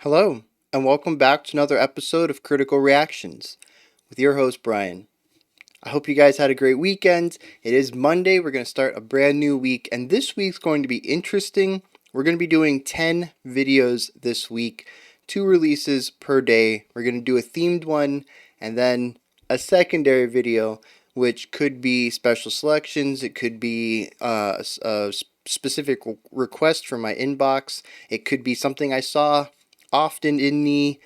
Hello, and welcome back to another episode of Critical Reactions with your host, Bryan. I hope you guys had a great weekend. It is Monday. We're going to start a brand new week, and this week's going to be interesting. We're going to be doing 10 videos this week, 2 releases per day. We're going to do a themed one, and then a secondary video, which could be special selections. It could be a specific request from my inbox. It could be something I saw often in the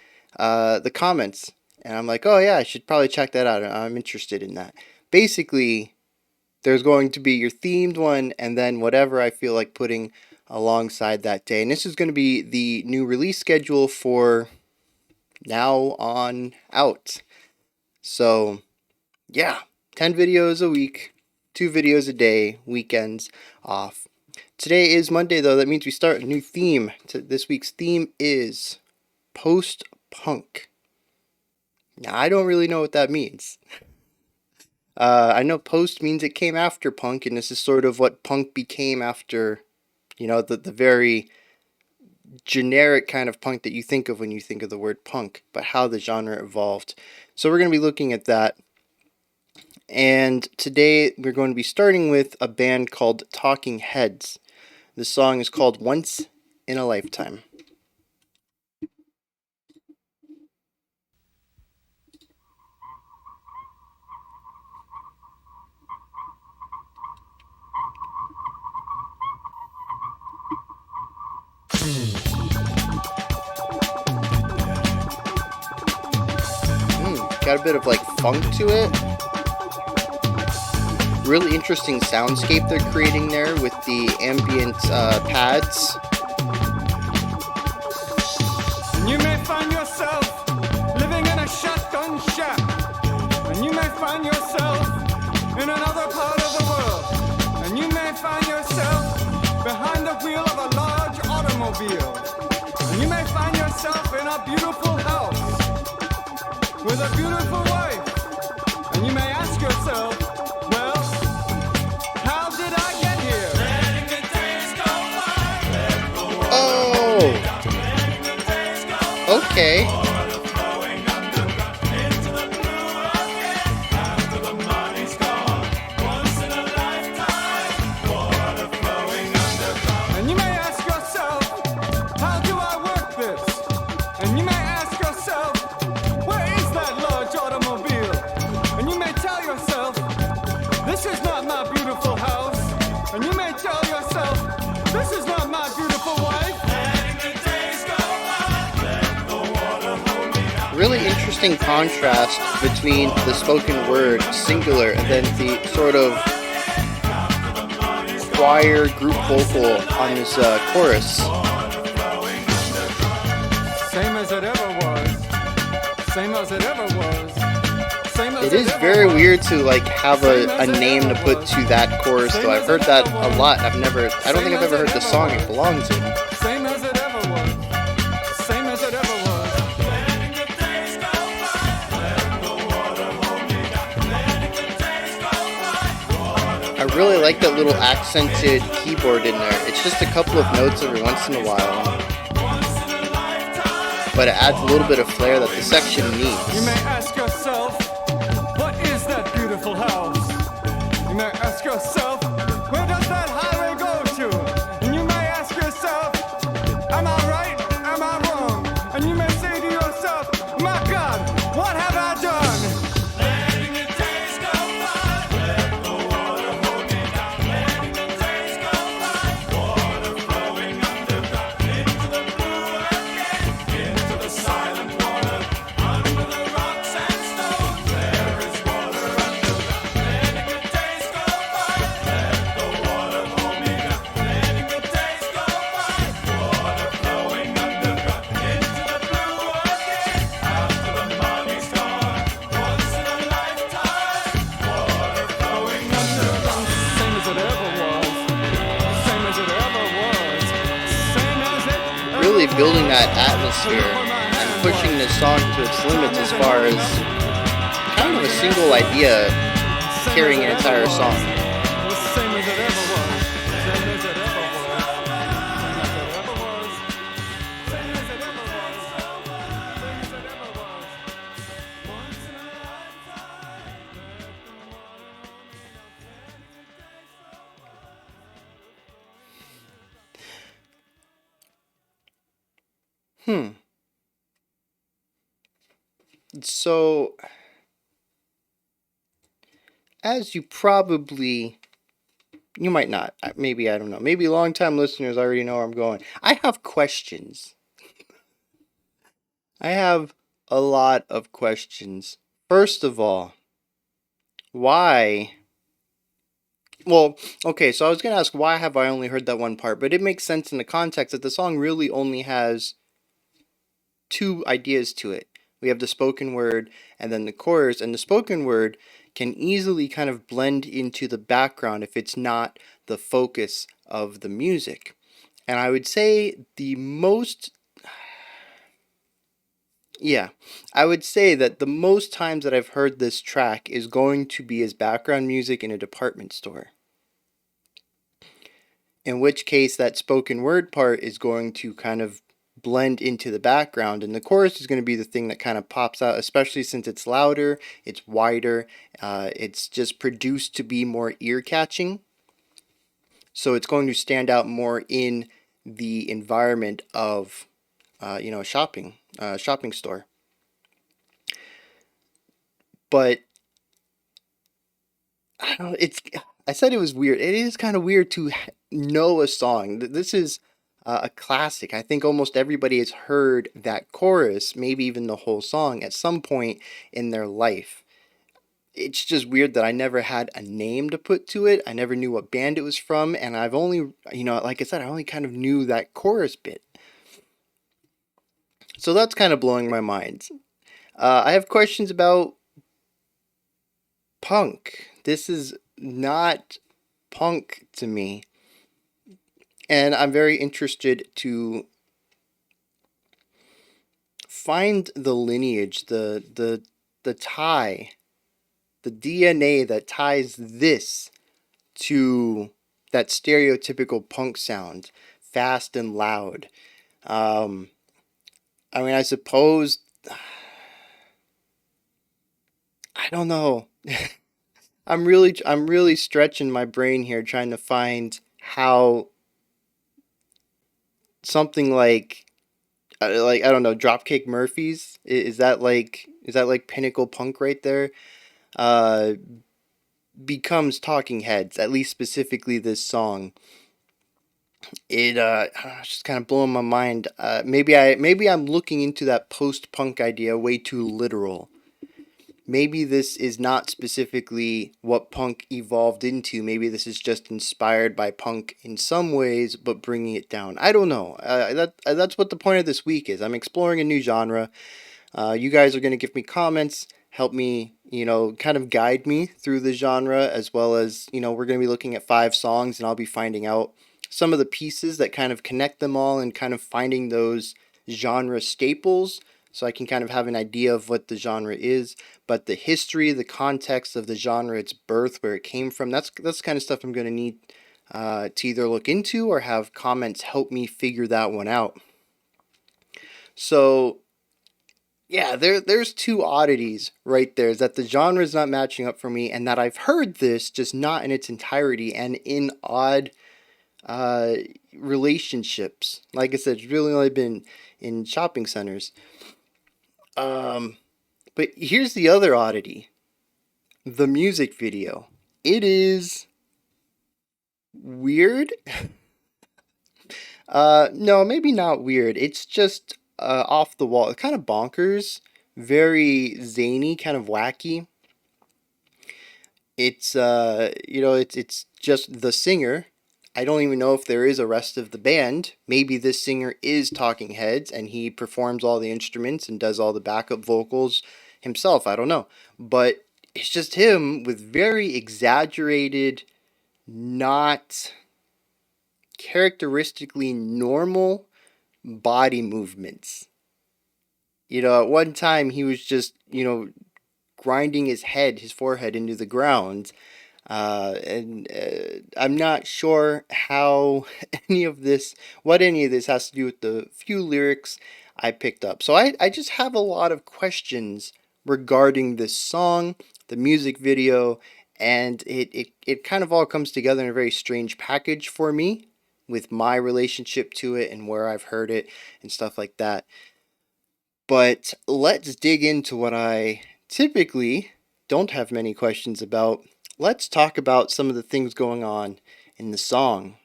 comments, and I'm like, oh yeah, I should probably check that out. I'm interested in that. Basically, there's going to be your themed one, and then whatever I feel like putting alongside that day. And this is going to be the new release schedule for now on out. So yeah, 10 videos a week, 2 videos a day, weekends off. Today is Monday, though. That means we start a new theme. This week's theme is post-punk. Now, I don't really know what that means. I know post means it came after punk, and this is sort of what punk became after, the very generic kind of punk that you think of when you think of the word punk, but how the genre evolved. So we're going to be looking at that. And today we're going to be starting with a band called Talking Heads. The song is called Once in a Lifetime. Got a bit of funk to it. Really interesting soundscape they're creating there with the ambient pads. And you may find yourself living in a shotgun shack. And you may find yourself in another part of the world. And you may find yourself behind the wheel of a large automobile. And you may find yourself in a beautiful house with a beautiful wife. And you may ask yourself, well, how did I get here? Letting the days go by, let the world Oh, letting the days go by. okay. Water flowing underground into the blue again. After the money's gone, once in a lifetime. Water flowing underground. And you may ask yourself, how do I work this? And you may ask yourself, where is that large automobile? And you may tell yourself, this is not my beautiful house. And you may tell yourself, this is not my beautiful wife. Letting the days go by, let the water hold me down. Really interesting contrast between the spoken word, singular, and then the sort of choir group vocal on this chorus. Same as it ever was. Same as it ever was. Same as It is ever very was. weird to have a name to put to that chorus, though. I've heard that a lot. I don't think I've ever heard the song it belongs in. Same as it ever was. Same as it ever was. Letting the days go by. Let the water hold me down. Letting the days go by. I really like that little accented keyboard in there. It's just a couple of notes every once in a while, Once in a lifetime. but it adds a little bit of flair that the section You needs. may ask yourself, what is that beautiful house? You may ask yourself, where does that highway go to? And you may ask yourself, am I right? Am I wrong? And you may say to yourself, my God, what have I done? Letting the days go by, let the water hold me down. Letting the days go by, water flowing underground into the blue again, into the silent water, under the rocks and stones. There is water underground. Letting the days go by, let the water hold me down. Letting the days go by, water flowing underground into the blue again. After the money's gone, once in a lifetime. Water flowing underground. Same as it ever was. Same as it ever was. Same as it ever Really building that atmosphere and pushing this song to its limits as far as kind of a single idea carrying an entire song. Same as it ever was. Same as it ever was. Same as it ever was. Same as it ever was. Hmm. So, as you might not, maybe, I don't know, maybe long-time listeners already know where I'm going. I have questions. I have a lot of questions. First of all, why? Well, okay, so I was gonna ask why have I only heard that one part, but it makes sense in the context that the song really only has two ideas to it. We have the spoken word and then the chorus, and the spoken word can easily kind of blend into the background if it's not the focus of the music. And I would say yeah, I would say that the most times that I've heard this track is going to be as background music in a department store. In which case, that spoken word part is going to kind of blend into the background, and the chorus is going to be the thing that kind of pops out, especially since it's louder, it's wider, it's just produced to be more ear catching. So it's going to stand out more in the environment of, shopping store. But I don't know, I said it was weird. It is kind of weird to know a song. This is a classic. I think almost everybody has heard that chorus, maybe even the whole song at some point in their life. It's just weird that I never had a name to put to it. I never knew what band it was from, and I've only, like I said, I only kind of knew that chorus bit. So that's kind of blowing my mind. I have questions about punk. This is not punk to me. And I'm very interested to find the lineage, the tie, the DNA that ties this to that stereotypical punk sound, fast and loud. Um, I mean, I suppose I don't know. I'm really stretching my brain here trying to find how something like I don't know, Dropkick Murphys, is that like pinnacle punk right there? Uh, becomes Talking Heads, at least specifically this song. I don't know, it's just kind of blowing my mind. Maybe I'm looking into that post punk idea way too literal. Maybe this is not specifically what punk evolved into. Maybe this is just inspired by punk in some ways, but bringing it down. I don't know. That's what the point of this week is. I'm exploring a new genre. You guys are going to give me comments, help me, kind of guide me through the genre, as well as, we're going to be looking at 5 songs and I'll be finding out some of the pieces that kind of connect them all and kind of finding those genre staples so I can kind of have an idea of what the genre is. But the history, the context of the genre, its birth, where it came from, that's the kind of stuff I'm going to need to either look into or have comments help me figure that one out. So yeah, there's two oddities right there. Is that the genre is not matching up for me, and that I've heard this just not in its entirety and in odd uh, relationships. Like I said, it's really only been in shopping centers. Um, but here's the other oddity: the music video. It is weird. No, maybe not weird. It's just off the wall. It's kind of bonkers, very zany, kind of wacky. It's just the singer. I don't even know if there is a rest of the band. Maybe this singer is Talking Heads and he performs all the instruments and does all the backup vocals himself. I don't know. But it's just him with very exaggerated, not characteristically normal body movements. At one time he was just, grinding his forehead into the ground. And I'm not sure how what any of this has to do with the few lyrics I picked up. So I just have a lot of questions regarding this song, the music video, and it kind of all comes together in a very strange package for me. with my relationship to it and where I've heard it and stuff like that. But let's dig into what I typically don't have many questions about. Let's talk about some of the things going on in the song.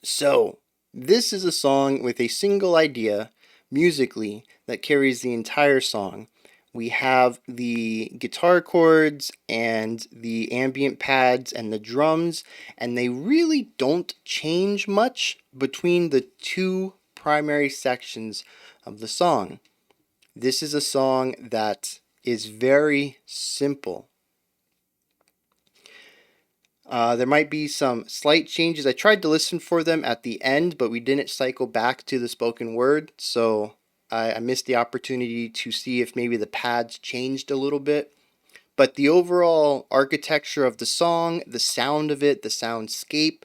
So, this is a song with a single idea musically that carries the entire song. We have the guitar chords and the ambient pads and the drums, and they really don't change much between the two primary sections of the song. This is a song that is very simple. There might be some slight changes. I tried to listen for them at the end, but we didn't cycle back to the spoken word, so I missed the opportunity to see if maybe the pads changed a little bit. But the overall architecture of the song, the sound of it, the soundscape,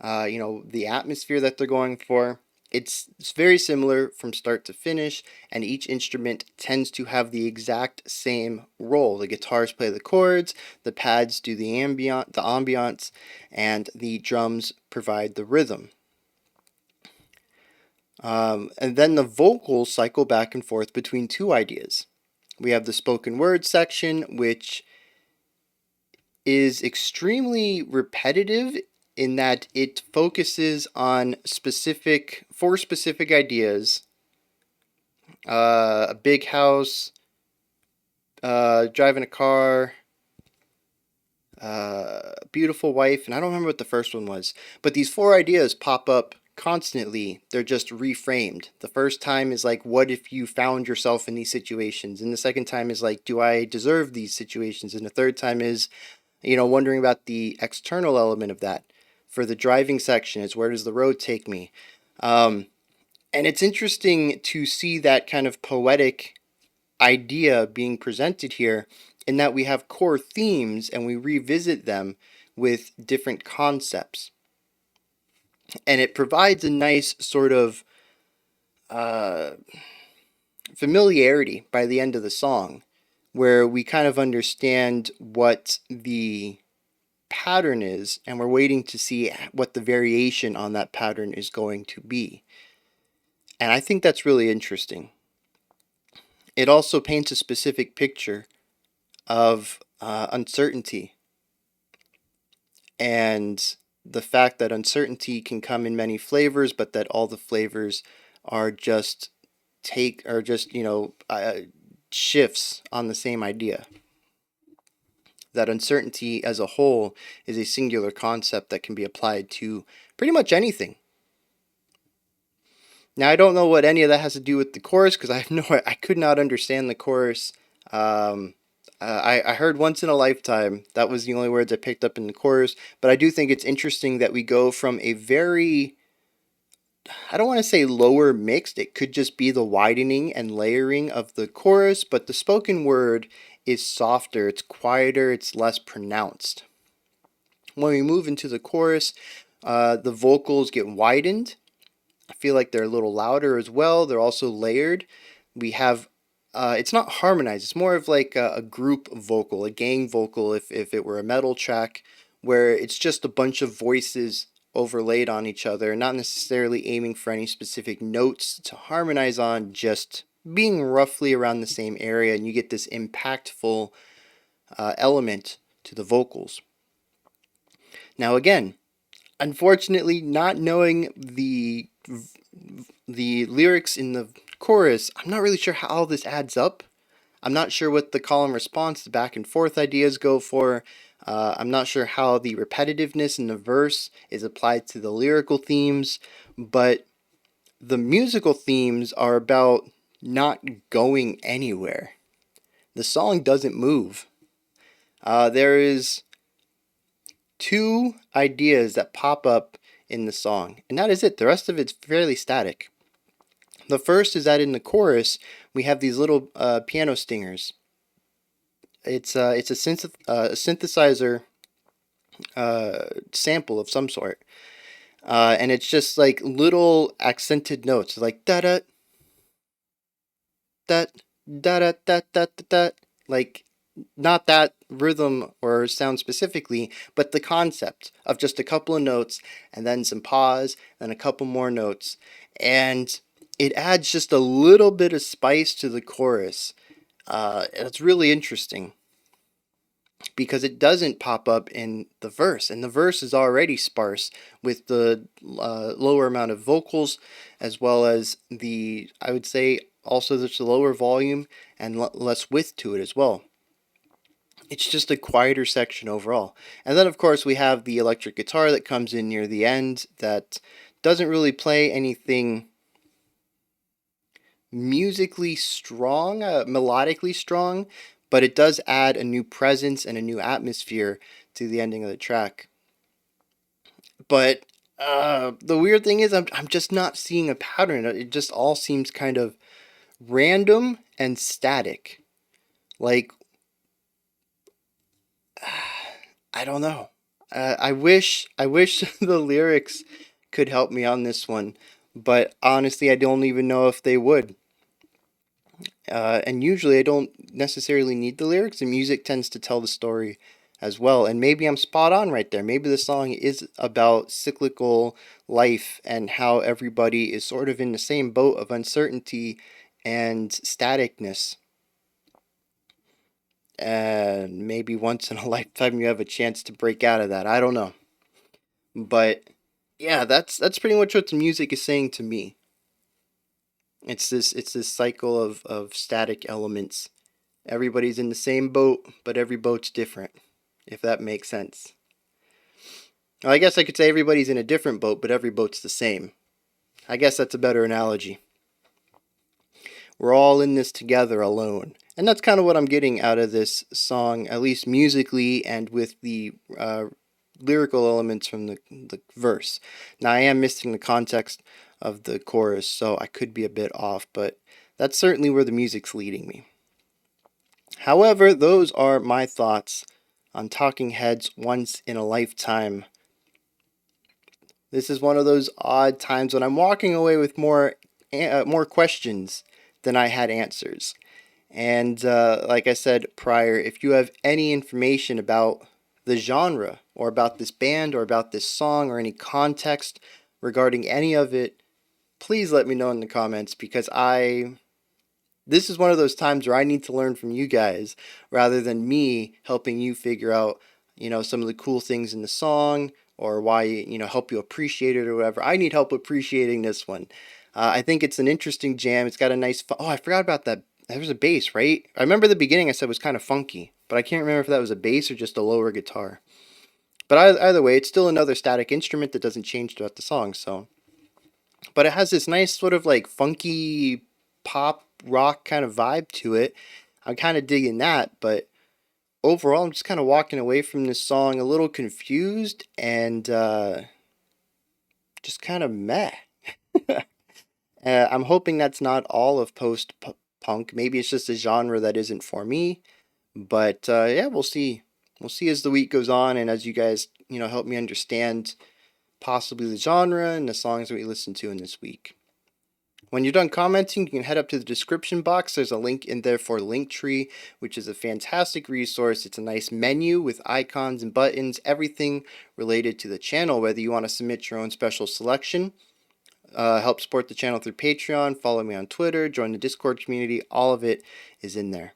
the atmosphere that they're going for, it's very similar from start to finish, and each instrument tends to have the exact same role. The guitars play the chords, the pads do the ambiance, and the drums provide the rhythm. And then the vocals cycle back and forth between two ideas. We have the spoken word section, which is extremely repetitive in that it focuses on four specific ideas: a big house, driving a car, beautiful wife, and I don't remember what the first one was. But these four ideas pop up constantly. They're just reframed. The first time is like, what if you found yourself in these situations? And the second time is like, do I deserve these situations? And the third time is, wondering about the external element of that. For the driving section, it's where does the road take me? And it's interesting to see that kind of poetic idea being presented here, in that we have core themes and we revisit them with different concepts. And it provides a nice sort of uh, familiarity by the end of the song, where we kind of understand what the pattern is, and we're waiting to see what the variation on that pattern is going to be. And I think that's really interesting. It also paints a specific picture of uncertainty, and the fact that uncertainty can come in many flavors, but that all the flavors are just shifts on the same idea. That uncertainty as a whole is a singular concept that can be applied to pretty much anything. Now, I don't know what any of that has to do with the chorus, because I could not understand the chorus. I heard once in a lifetime. That was the only words I picked up in the chorus. But I do think it's interesting that we go from a very, I don't want to say lower mixed, it could just be the widening and layering of the chorus, but the spoken word is softer, it's quieter, it's less pronounced. When we move into the chorus, the vocals get widened. I feel like they're a little louder as well. They're also layered. We have, it's not harmonized, it's more of like a group vocal, a gang vocal if it were a metal track, where it's just a bunch of voices overlaid on each other, not necessarily aiming for any specific notes to harmonize on, just being roughly around the same area, and you get this impactful element to the vocals. Now, again, unfortunately, not knowing the lyrics in the chorus, I'm not really sure how all this adds up. I'm not sure what the call and response, the back and forth ideas go for. I'm not sure how the repetitiveness in the verse is applied to the lyrical themes, but the musical themes are about not going anywhere. The song doesn't move. There is two ideas that pop up in the song, and that is it. The rest of it's fairly static. The first is that in the chorus, we have these little piano stingers. It's a synthesizer sample of some sort, and it's just like little accented notes, like da da da da da da da, like not that rhythm or sound specifically, but the concept of just a couple of notes and then some pause and a couple more notes. And it adds just a little bit of spice to the chorus. It's really interesting because it doesn't pop up in the verse, and the verse is already sparse with the lower amount of vocals, as well as the, I would say, also there's a lower volume and less width to it as well. It's just a quieter section overall. And then, of course, we have the electric guitar that comes in near the end that doesn't really play anything musically strong, melodically strong, but it does add a new presence and a new atmosphere to the ending of the track. But the weird thing is, I'm just not seeing a pattern. It just all seems kind of random and static. Like, I don't know. I wish the lyrics could help me on this one, but honestly, I don't even know if they would. And usually, I don't necessarily need the lyrics. The music tends to tell the story as well. And maybe I'm spot on right there. Maybe the song is about cyclical life and how everybody is sort of in the same boat of uncertainty and staticness. And maybe once in a lifetime you have a chance to break out of that. I don't know. But yeah, that's pretty much what the music is saying to me. It's this cycle of static elements. Everybody's in the same boat, but every boat's different, if that makes sense. Well, I guess I could say everybody's in a different boat, but every boat's the same. I guess that's a better analogy. We're all in this together alone. And that's kind of what I'm getting out of this song, at least musically and with the lyrical elements from the verse. Now, I am missing the context of the chorus, so I could be a bit off, but that's certainly where the music's leading me. However, those are my thoughts on Talking Heads Once in a Lifetime. This is one of those odd times when I'm walking away with more questions than I had answers. And like I said prior, if you have any information about the genre or about this band or about this song or any context regarding any of it, please let me know in the comments because this is one of those times where I need to learn from you guys rather than me helping you figure out, some of the cool things in the song or why, help you appreciate it or whatever. I need help appreciating this one. I think it's an interesting jam. It's got a nice, oh, I forgot about that. There was a bass, right? I remember the beginning I said was kind of funky, but I can't remember if that was a bass or just a lower guitar. But either way, it's still another static instrument that doesn't change throughout the song, so. But it has this nice sort of like funky pop rock kind of vibe to it. I'm kind of digging that, but overall, I'm just kind of walking away from this song a little confused and just kind of meh. I'm hoping that's not all of post punk. Maybe it's just a genre that isn't for me. But yeah, we'll see. We'll see as the week goes on and as you guys, help me understand possibly the genre and the songs that we listen to in this week. When you're done commenting, you can head up to the description box. There's a link in there for Linktree, which is a fantastic resource. It's a nice menu with icons and buttons, everything related to the channel, whether you want to submit your own special selection, help support the channel through Patreon, follow me on Twitter, join the Discord community, all of it is in there.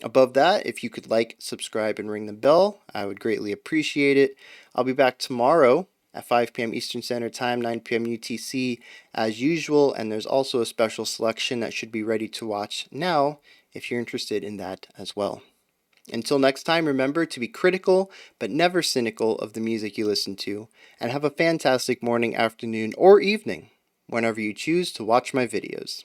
Above that, if you could like, subscribe, and ring the bell, I would greatly appreciate it. I'll be back tomorrow at 5 p.m. Eastern Standard Time, 9 p.m. UTC as usual, and there's also a special selection that should be ready to watch now if you're interested in that as well. Until next time, remember to be critical but never cynical of the music you listen to, and have a fantastic morning, afternoon, or evening whenever you choose to watch my videos.